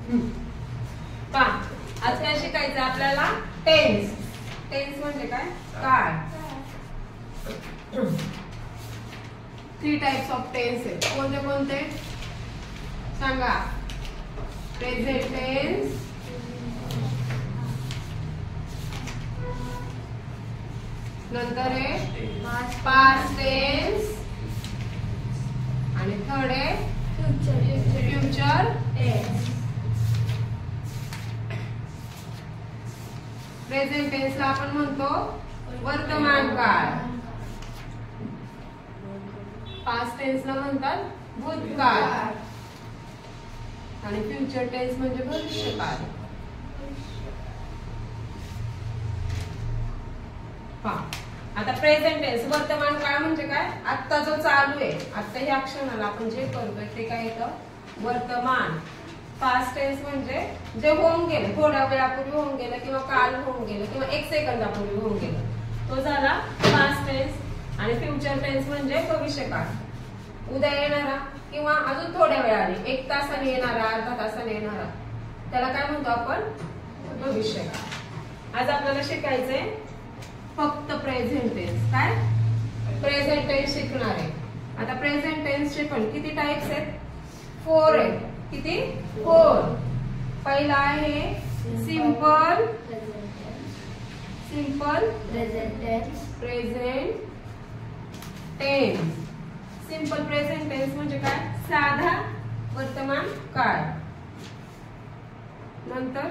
पहा आज काय शिकायचं आपल्याला? टेन्स. टेन्स म्हणजे काय? काळ. 3 टाइप्स ऑफ टेन्स आहेत. कोणते कोणते सांगा? प्रेझेंट टेन्स, नंतर आहे पास्ट टेन्स आणि थर्ड आहे फ्युचर टेन्स. प्रेझेंट टेन्सला आपण म्हणतो वर्तमान काळ, पास्ट टेन्सला म्हणतात भूतकाळ आणि फ्युचर टेन्स म्हणजे भविष्यकाळ. आता प्रेझेंट टेन्स वर्तमान काळ म्हणजे काय? आता जो चालू आहे, आता ह्या क्षणाला आपण जे करतोय ते काय येतं? वर्तमान. पास्ट टेन्स म्हणजे जे होऊन गेलं, थोड्या वेळापूर्वी होऊन गेलं किंवा काल होऊन गेलं किंवा 1 सेकंदापूर्वी होऊन गेलं, तो झाला पास्ट टेन्स. आणि फ्युचर टेन्स म्हणजे भविष्यकाळ, उद्या येणारा किंवा अजून थोड्या वेळाने, 1 तासाने येणारा, अर्धा तासाने येणारा, त्याला काय म्हणतो आपण? भविष्यकाळ. आज आपल्याला शिकायचंय फक्त प्रेझेंट टेन्स. काय? प्रेझेंट टेन्स शिकणार आहे. आता प्रेझेंट टेन्सचे पण किती टाइप्स आहेत? 4 आहेत. किती? 4. पहिला आहे simple present tense. Simple present tense म्हणजे काय? साधा वर्तमान काळ. नंतर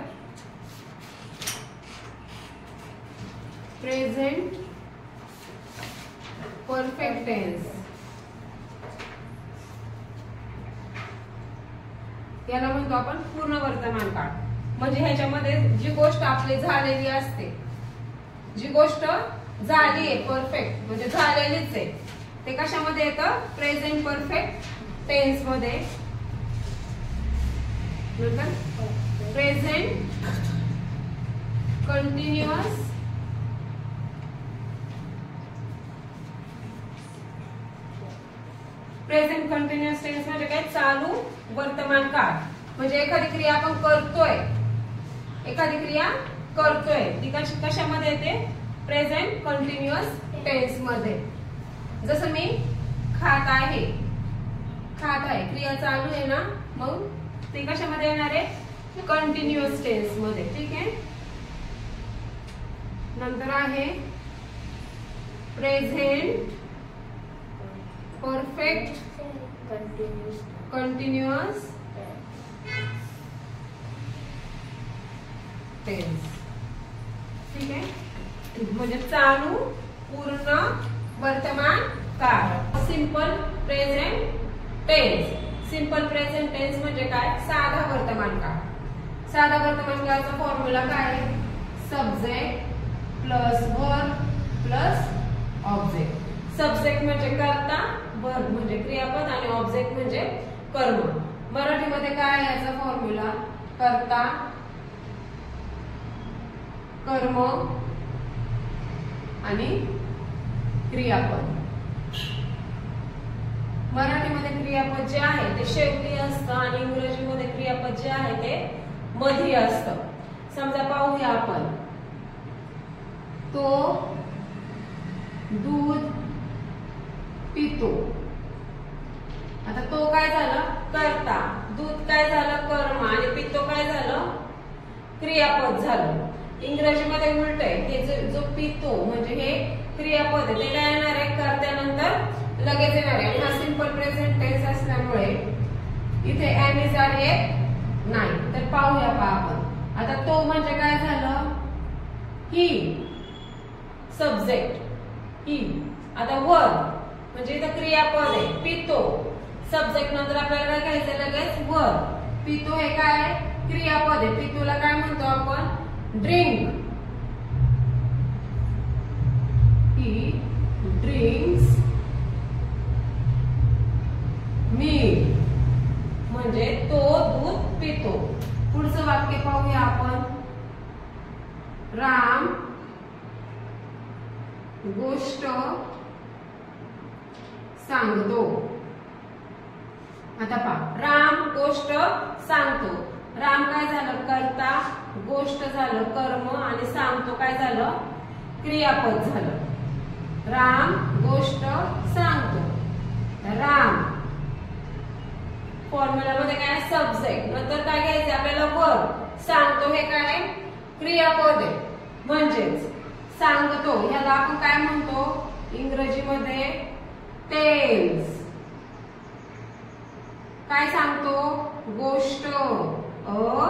प्रेझेंट परफेक्ट टेन्स, याला म्हणतो आपण पूर्ण वर्तमान काळ. म्हणजे ह्याच्यामध्ये जी गोष्ट आपली झालेली असते, जी गोष्ट झाली आहे परफेक्ट म्हणजे झालेलीच आहे, ते कशामध्ये येतं? प्रेझेंट परफेक्ट टेन्स मध्ये. Present continuous present continuous tense म्हणजे काय? चालू वर्तमान काळ. म्हणजे एखादी क्रिया आपण करतोय, ती कशामध्ये येते? प्रेझेंट कंटिन्युअस टेन्स मध्ये. जसं मी खात आहे, क्रिया चालू आहे ना, मग ते कशामध्ये येणार आहे? कंटिन्युअस टेन्स मध्ये. ठीक आहे. नंतर आहे प्रेझेंट परफेक्ट कंटिन्युअस टेन्स. ठीक आहे. म्हणजे चालू पूर्ण वर्तमान काळ. Simple present tense. Simple present tense म्हणजे काय? साधा वर्तमान काळ. साधा वर्तमान काळाचा फॉर्म्युला काय आहे? Subject plus verb plus object. Subject म्हणजे कर्ता, वर्ब म्हणजे क्रियापद आणि ऑब्जेक्ट म्हणजे कर्म. मराठीमध्ये काय आहे याचा फॉर्म्युला? कर्ता, कर्म आणि क्रियापद. मराठीमध्ये क्रियापद जे आहे ते शेवटी असतं आणि इंग्रजीमध्ये क्रियापद जे आहे ते मध्ये असतं. समजा पाहूया आपण, तो दूध पितो. आता तो काय झालं? कर्ता. दूध काय झालं? कर्म. आणि पितो काय झालं? क्रियापद झालं. इंग्रजीमध्ये उलट आहे, हे जो पितो म्हणजे हे क्रियापद आहे, ते काय येणार आहे? कर्त्यानंतर लगेच येणार आहे. हा सिंपल प्रेझेंट टेन्स असल्यामुळे इथे एम इज आर येत नाही. तर पाहूया आपण. आता तो म्हणजे काय झालं? ही, सब्जेक्ट ही. आता वर्ब म्हणजे इथं क्रियापद आहे, पितो. सब्जेक्ट नंतर आपल्याला काय घ्यायचं? लगेच वर्ब. पितो हे काय? क्रियापद आहे. पितोला काय म्हणतो आपण? ड्रिंक. ही ड्रिंक्स मिल्क. म्हणजे तो दूध पितो. पुढचं वाक्य पाहूया आपण. राम गोष्ट सांगतो. आता पहा, राम गोष्ट सांगतो. राम काय झालं कर्ता, गोष्ट झालं कर्म आणि सांगतो काय झालं क्रियापद झालं. राम गोष्ट सांगतो. राम फॉर्म्युला मध्ये काय सब्जेक्ट, नंतर काय घ्यायचं आपल्याला वर्ब. सांगतो हे काय क्रियापद आहे, म्हणजेच सांगतो ह्याला आपण काय म्हणतो इंग्रजीमध्ये टेल्स. काय सांगतो गोष्ट, a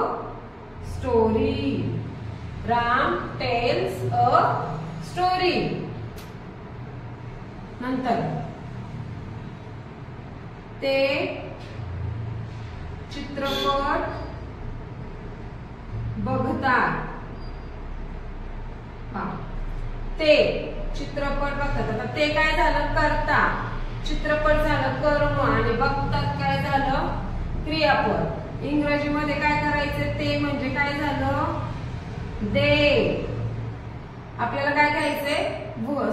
story. Ram tails a story. नंतर ते चित्रपट बघतात. ते चित्रपट बघतात. आता ते काय झालं कर्ता, चित्रपट झालं कर्म आणि बघतात काय झालं क्रियापद. इंग्रजीमध्ये काय करायचं ते म्हणजे काय झालं दे. आपल्याला काय घ्यायचंय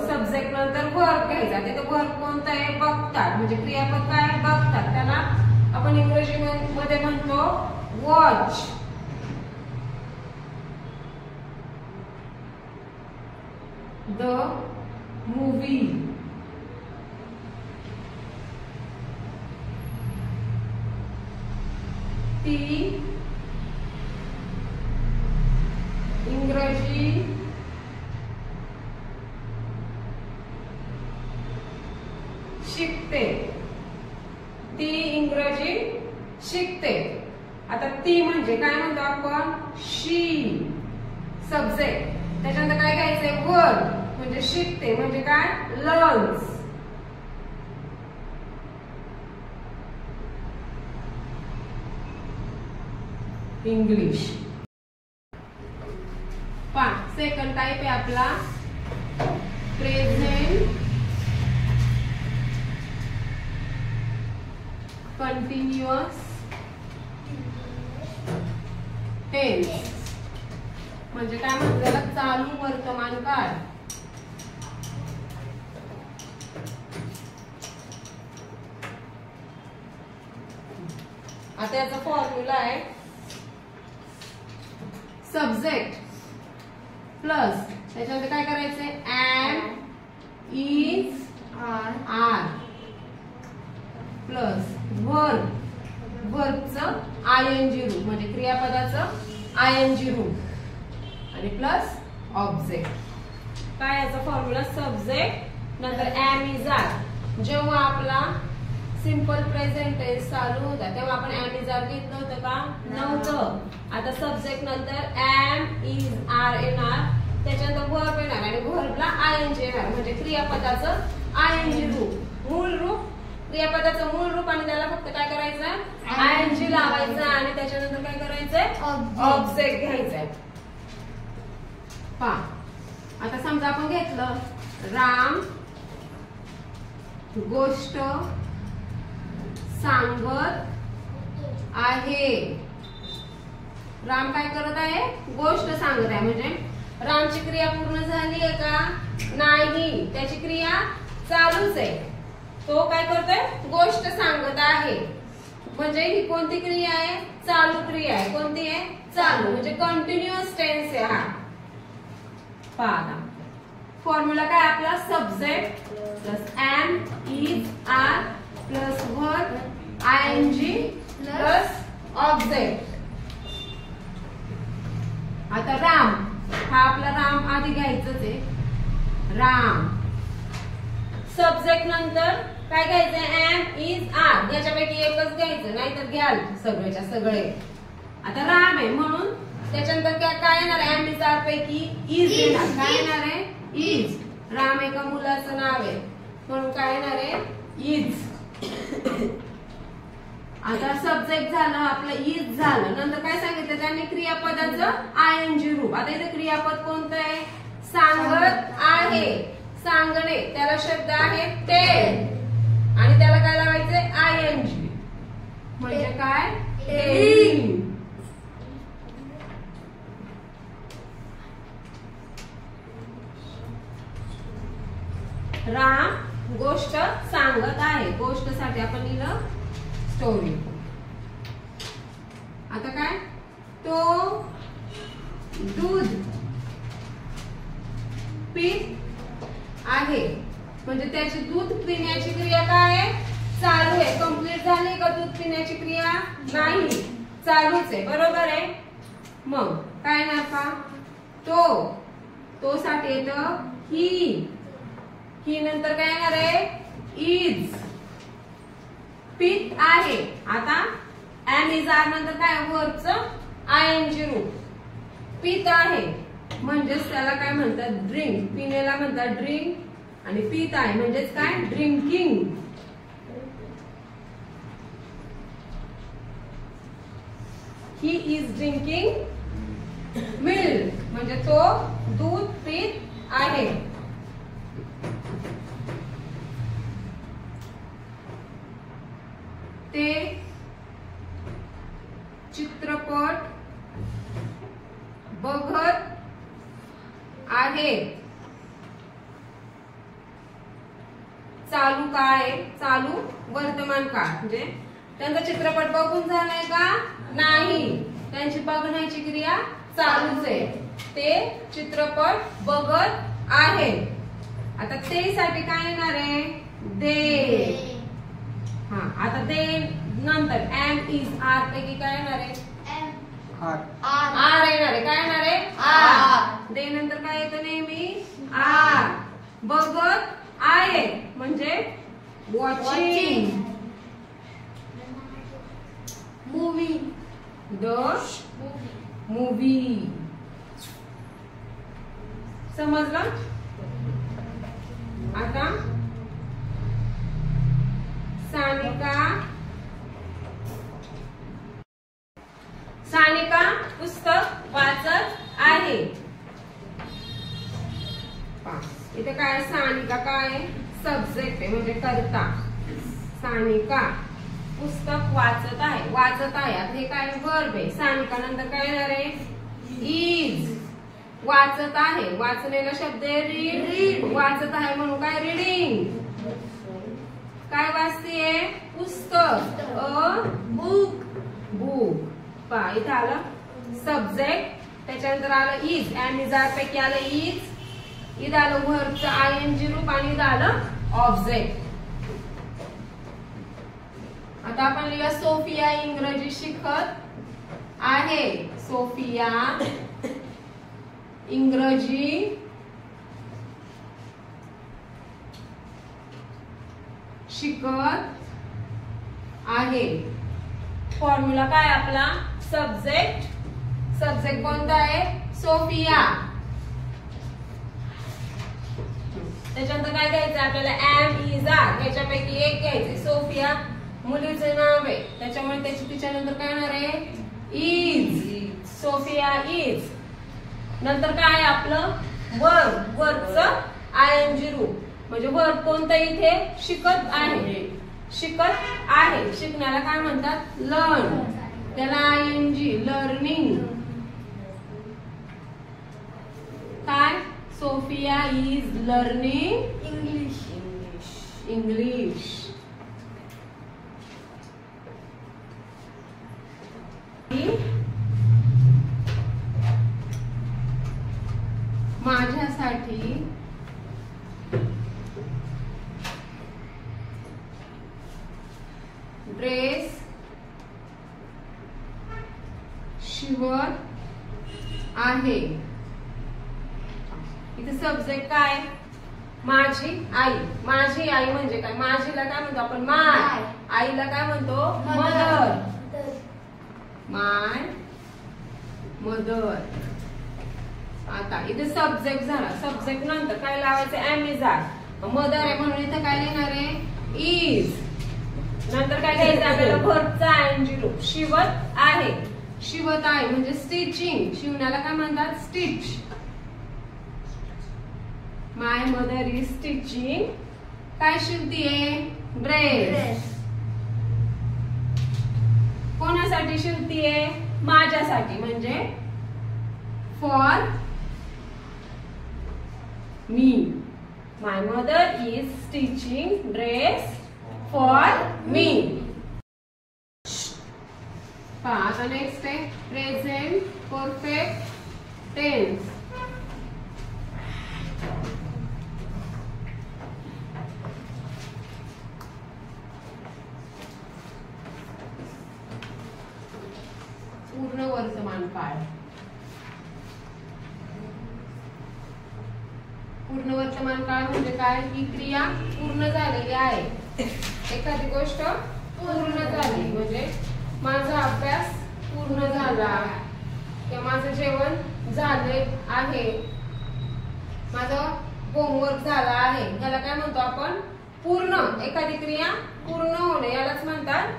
सब्जेक्ट नंतर वर्ब घ्यायचा. तिथे वर्ब कोणता आहे बघतात, म्हणजे क्रियापद काय बघतात. त्याला आपण इंग्रजी मध्ये म्हणतो वॉच. The movie. ती इंग्रजी शिकते. ती इंग्रजी शिकते. आता ती म्हणजे काय म्हणतो आपण शी सब्जेक्ट. त्याच्यानंतर काय घ्यायचंय वर्ब म्हणजे शिकते म्हणजे काय लर्न्स. इंग्लिश. सेकंड टाइप आहे आपला प्रेझेंट कंटिन्युअस टेन्स. म्हणजे काय म्हणतात त्याला चालू वर्तमान काळ. आता याचा फॉर्म्युला आहे सब्जेक्ट प्लस त्याच्यामध्ये काय करायचंय M is R plus verb, वर्बचं आयएनजी रूप म्हणजे क्रियापदाचं आयएनजी रूप आणि प्लस ऑब्जेक्ट. काय याचा फॉर्म्युला सब्जेक्ट नंतर एम इज आर. जेव्हा आपला सिंपल प्रेझेंट टेन्स चालू होता तेव्हा आपण एम इज आर घेतलं होतं का नव्हतं. आता सब्जेक्ट नंतर एम इज आर येणार, त्याच्यानंतर वर्ब येणार आणि वर्बला आयएनजी येणार म्हणजे क्रियापदाचं आयएनजी रूप. मूळ रूप क्रियापदाचं मूळ रूप आणि त्याला फक्त काय करायचं आयएनजी लावायचं आणि त्याच्यानंतर काय करायचंय ऑब्जेक्ट घ्यायचंय. पहा आता समजा आपण घेतलं राम गोष्ट सांगत आहे. राम काय करत आहे गोष्ट सांगत आहे म्हणजे रामची क्रिया पूर्ण झाली आहे का नाही, त्याची क्रिया चालूच आहे. तो काय करतोय गोष्ट सांगत आहे म्हणजे ही कोणती क्रिया आहे चालू क्रिया आहे. कोणती आहे चालू म्हणजे कंटिन्युअस टेन्स आहे हा. पहा फॉर्म्युला काय आपला subject plus am is R plus verb ING plus object. आता राम हा आपला राम आधी घ्यायचंच आहे. राम सब्जेक्ट नंतर काय घ्यायचं एम इज आर. याच्यापैकी एकच घ्यायचं नाहीतर घ्याल सगळ्याच्या सगळे. आता राम आहे म्हणून त्याच्यानंतर काय येणार एम इज आर पैकी इज येणार. काय येणार आहे इज. राम एका मुलाचं नाव आहे म्हणून काय येणार आहे इज. आता सब्जेक्ट झालं आपलं इज झालं. नंतर काय सांगितलं त्यांनी क्रियापदाचं आयएनजी रूप. आता इथे क्रियापद कोणतं आहे सांगत आहे. सांगणे त्याला शब्द आहे टेल आणि त्याला काय लावायचंय आयएनजी म्हणजे काय टेलिंग. राम गोष्ट सांगत आहे. गोष्ट साठी आपण लिहिलं स्टोरी. आता काय त्याची दूध पिण्याची क्रिया काय आहे, चालू आहे. कंप्लीट झाली का दूध पिण्याची क्रिया, नाही, चालूच आहे. बरोबर आहे. मग काय येणार का, तो साठी येतं ही नंतर काय येणार आहे, इज. पीत आहे. आता एम इज आर नंतर काय, वर्बचं आयएनजी रूप. पीत आहे म्हणजेच त्याला काय म्हणतात, ड्रिंक. पिण्याला म्हणतात ड्रिंक आणि पीत आहे म्हणजेच काय, drinking. He is drinking milk म्हणजे तो दूध पीत आहे. ते चित्रपट बघत आहे. चालू काळ आहे, चालू वर्तमान काळ. म्हणजे त्यांचा चित्रपट बघून झालाय का, नाही, त्यांची बघण्याची क्रिया चालूच आहे. ते चित्रपट बघत आहे. आता ते साठी काय येणार आहे, दे. हा, आता दे नंतर एम इज आर पैकी काय येणार आहे, आर येणार आहे. काय येणार आहे, आर. दे नंतर काय येतं नेहमी, आर. बघत आहे म्हणजे वॉचिंग मूवी, द मूवी. समजलं. आता सानिका पुस्तक वाचत आहे. इथे काय, सानिका काय सब्जेक्ट आहे म्हणजे कर्ता. सानिका पुस्तक वाचत आहे. वाचत आहे आता हे काय, वर्ब आहे. सानिका नंतर काय येणार आहे, इज. वाचत आहे, वाचलेला शब्द आहे रीड. वाचत आहे म्हणून काय, रीडिंग. काय वाचतेय, पुस्तक, अ बुक. बुक. पहा इथे आलं सब्जेक्ट, त्याच्यानंतर आलं इज. एम इज आर पैकी आलं इज. इथं आलं वर्बचं आयएनजी रूप आणि इथं आलं ऑब्जेक्ट. आता आपण लिहूया, सोफिया इंग्रजी शिकत आहे. सोफिया इंग्रजी शिकत आहे. फॉर्म्युला काय आपला, सब्जेक्ट. सब्जेक्ट कोणता आहे, सोफिया. त्याच्यानंतर काय द्यायचं आपल्याला, एम इज आर. याच्यापैकी एक घ्यायचे. सोफिया मुलीचे नाव आहे त्याच्यामुळे त्याची तिच्यानंतर काय येणार आहे, इज. Sofia is. नंतर काय आपलं वर्ब. वर्बचं आयएनजी रूप म्हणजे वर्ब कोणतं इथे, शिकत आहे. शिकत आहे. शिकण्याला काय म्हणतात, लर्न. त्याला आयएनजी, लर्निंग. काय, Sophia is learning English. English. माझ्यासाठी ड्रेस शिवत आहे. इथे सब्जेक्ट काय, माझी आई. माझी आई म्हणजे काय, माझीला काय म्हणतो आपण, माय. आईला काय म्हणतो, मदर. माय मदर. आता इथे सब्जेक्ट झाला. सब्जेक्ट नंतर काय लावायचं, एम इज आर. मदर आहे म्हणून इथे काय लिहिणार आहे, इज. नंतर काय द्यायचं आपल्याला, वर्बचा आयएनजी रूप. शिवत आहे. शिवत आहे म्हणजे स्टिचिंग. शिवण्याला काय म्हणतात, stitch. My mother is stitching. काय शिवतीये, ड्रेस. कोणासाठी शिवतीये, माझ्यासाठी म्हणजे for me. My mother is stitching dress for me. आता नेक्स्ट आहे प्रेझेंट परफेक्ट टेन्स. पूर्ण वर्तमान काळ. पूर्ण वर्तमान काळ म्हणजे काय? ही क्रिया पूर्ण झालेली आहे. एखादी गोष्ट पूर्ण झाली म्हणजे माझा अभ्यास पूर्ण झाला किंवा माझं जेवण झाले आहे, माझं होमवर्क झाला आहे. याला काय म्हणतो आपण? पूर्ण. एखादी क्रिया पूर्ण होणे यालाच म्हणतात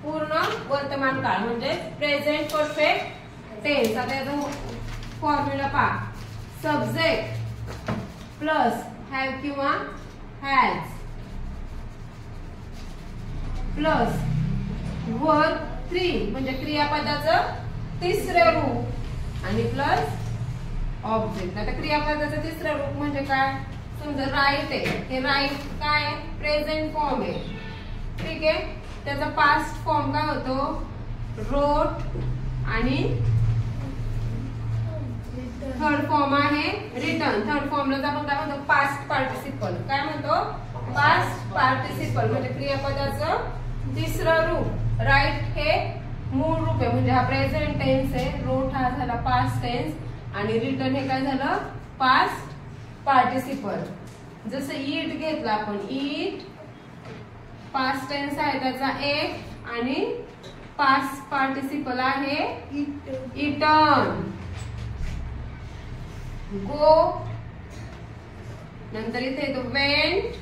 पूर्ण वर्तमान काळ म्हणजे प्रेझेंट परफेक्ट टेन्स. आता याचा फॉर्म्युला पहा. सब्जेक्ट प्लस हॅव किंवा हॅज प्लस वर्ब 3 म्हणजे क्रियापदाचं तिसरं रूप आणि प्लस ऑब्जेक्ट. आता क्रियापदाचं तिसरं रूप म्हणजे काय? समजा राईट आहे, हे राईट काय आहे? प्रेझेंट फॉर्म आहे. ठीक आहे. त्याचा पास्ट फॉर्म काय होतो? रोट आणि थर्ड फॉर्म आहे रिटर्न. थर्ड फॉर्मला आपण काय म्हणतो? Past participle. काय म्हणतो? पास्ट पार्टिसिपल म्हणजे क्रियापदाचं तिसरं रूप. राईट हे मूळ रूप आहे म्हणजे हा प्रेझेंट टेन्स आहे. रोट हा झाला पास्ट टेन्स आणि रिटर्न हे काय झालं? Past participle. जसं ईट घेतला आपण, ईट पास्ट टेन्स आहे त्याचा एक आणि पास्ट पार्टिसिपल आहे इटन. गो नंतर इथे येतो वेंट,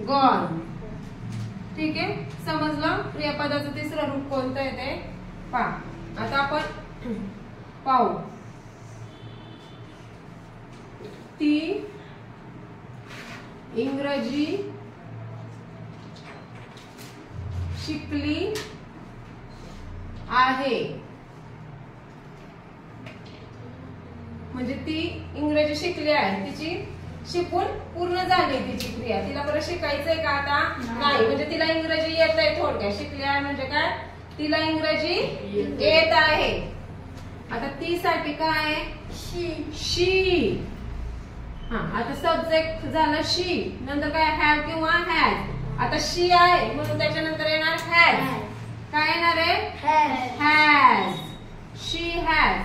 गॉन. ठीक आहे. समजलं? क्रियापदाचं तिसरं रूप कोणतं आहे ते पहा. आता आपण पाहू. ती इंग्रजी शिकली आहे म्हणजे ती इंग्रजी शिकली आहे. तिची शिकून पूर्ण झाली तिची क्रिया. तिला परत शिकायचंय का आता? नाही. म्हणजे तिला इंग्रजी येत आहे. थोडक्यात शिकली आहे म्हणजे काय? तिला इंग्रजी येत आहे. आता ती साठी काय? शी. हा. आता सब्जेक्ट झाला शी. नंतर काय? हॅव किंवा हॅज. आता शी आहे म्हणून त्याच्यानंतर येणार हॅज. काय येणार आहे? हॅज. She has.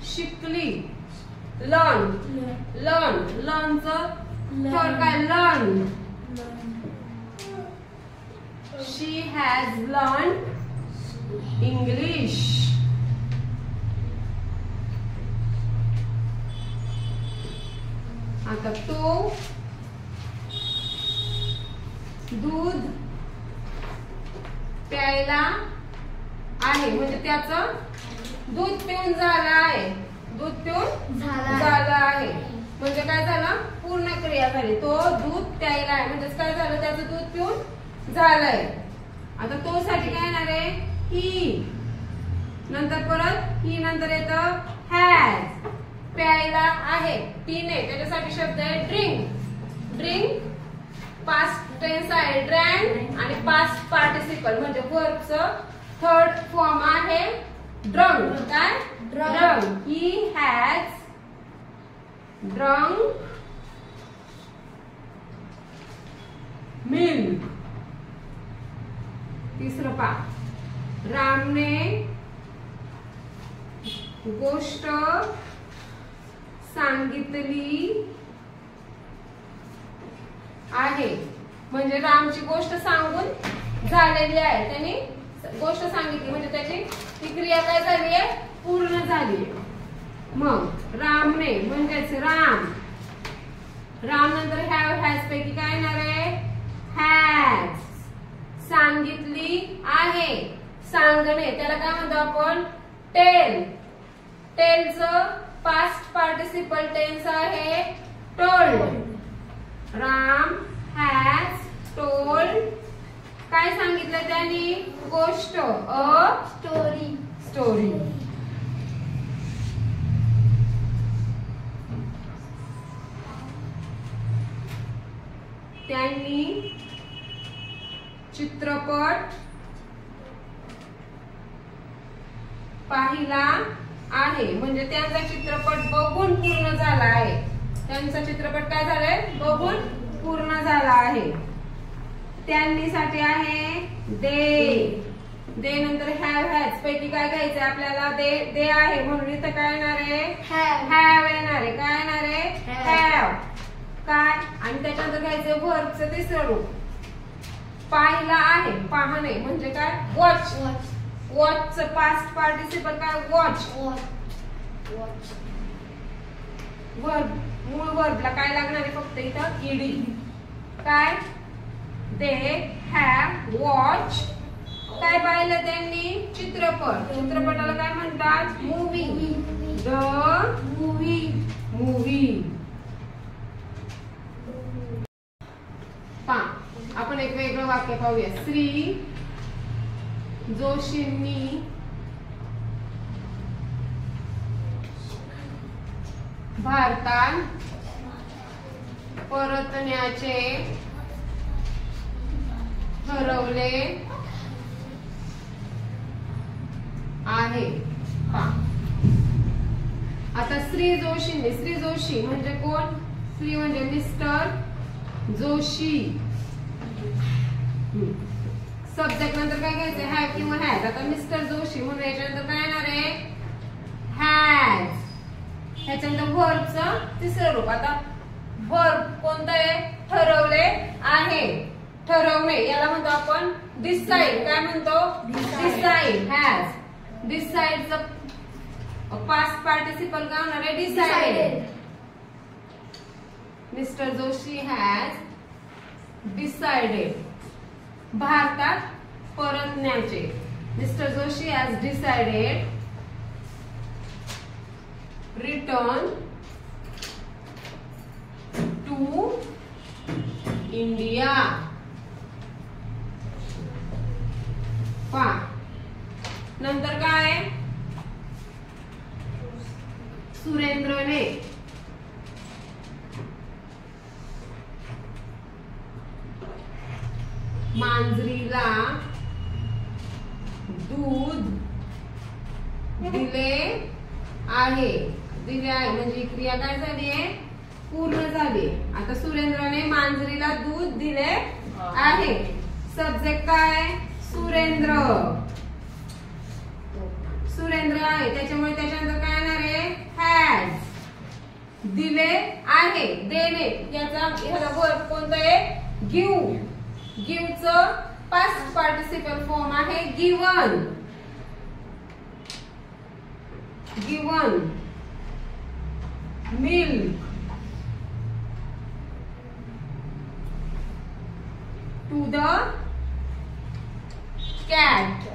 शिकली. लर्न. लर्न. लर्नचं थोडं काय? Learn. She has learn English. आता तो दूध प्यायला आहे म्हणजे त्याचं दूध पिऊन झालं आहे. दूध पिऊन झालं आहे म्हणजे काय झालं? पूर्ण क्रिया झाली. तो दूध प्यायला आहे म्हणजे काय झालं? त्याचं दूध पिऊन झालंय. आता तो साठी काय येणार आहे? ही. नंतर परत ही नंतर येतं हॅज. प्यायला आहे पीने त्याच्यासाठी शब्द आहे ड्रिंक. ड्रिंक पास्ट टेन्स आहे ड्रँक आणि पास्ट पार्टिसिपल म्हणजे वर्बचं थर्ड फॉर्म आहे ड्रंक. काय? Drunk. He has drunk milk. तिसरं पा. रामने गोष्ट सांगितली आहे म्हणजे रामची गोष्ट सांगून झालेली आहे. त्यांनी गोष्ट सांगितली म्हणजे त्याची ती क्रिया काय झाली आहे? पूर्ण झाली. मग रामने म्हणजेच राम. राम नंतर हॅव हॅज पैकी काय येणार आहे? हॅज. सांगितली आहे. सांगणे त्याला काय म्हणतो आपण? टेल. टेलचं पास्ट पार्टिसिपल टेन्स आहे टोल्ड. Ram has told. काय सांगितलं त्यांनी? गोष्ट. A story. स्टोरी. त्यांनी चित्रपट पाहिला आहे म्हणजे त्यांचा चित्रपट बघून पूर्ण झाला आहे. त्यांचा चित्रपट काय झालाय? बघून पूर्ण झाला आहे. त्यांनी साठी आहे दे. दे नंतर हॅव हॅज पैकी काय घ्यायचंय आपल्याला? दे आहे म्हणून इथं काय येणार आहे? हॅव येणार आहे. काय येणार आहे? हॅव. काय आणि त्याच्यानंतर घ्यायचं व्हर्बचं तिसरं रूप. पाहिला आहे, पाहणे म्हणजे काय? वॉच. वॉचचं पास्ट पार्टिसिपल काय? वॉच. वर्ब मूळ वर्बला काय लागणार आहे? फक्त इथं ईडी. काय? They have watch. काय पाहिलं त्यांनी? चित्रपट. चित्रपटाला काय म्हणतात? मूवी. The movie. आपण एक वेगळं वाक्य पाहूया. श्री जोशींनी भारतात परतण्याचे ठरवले आहे. आता श्री जोशींनी, श्री जोशी म्हणजे कोण? श्री म्हणजे मिस्टर जोशी. सब्जेक्ट नंतर काय घ्यायचं? हॅव किंवा हॅज. आता मिस्टर जोशी म्हणून याच्यानंतर काय येणार आहे? हॅज. ह्याच्यानंतर व्हर्बचं तिसरं रूप. आता व्हर्ब कोणतं आहे? ठरवले आहे. ठरवणे याला म्हणतो आपण डिसाइड. काय म्हणतो? डिसाइड. हॅज. डिसाइडचं पास्ट पार्टिसिपल काय होणार आहे? Decided. Mister Joshi has decided भारतात परतण्याचे. Mister Joshi has decided return to India. नंतर काय? सुरेंद्रने मांजरीला दूध दिले आहे. दिले आहे म्हणजे क्रिया काय झाली आहे? पूर्ण झाली. आता सुरेंद्रने मांजरीला दूध दिले आहे. सब्जेक्ट काय? सुरेंद्र. सुरेंद्र आहे त्याच्यामुळे त्याच्यानंतर काय येणार आहे? हॅज. दिले आहे. देणे याचा वर्ब कोणता आहे? गिव्ह. गिव्हचं पास्ट पार्टिसिपल फॉर्म आहे given. Given. Milk. To the cat.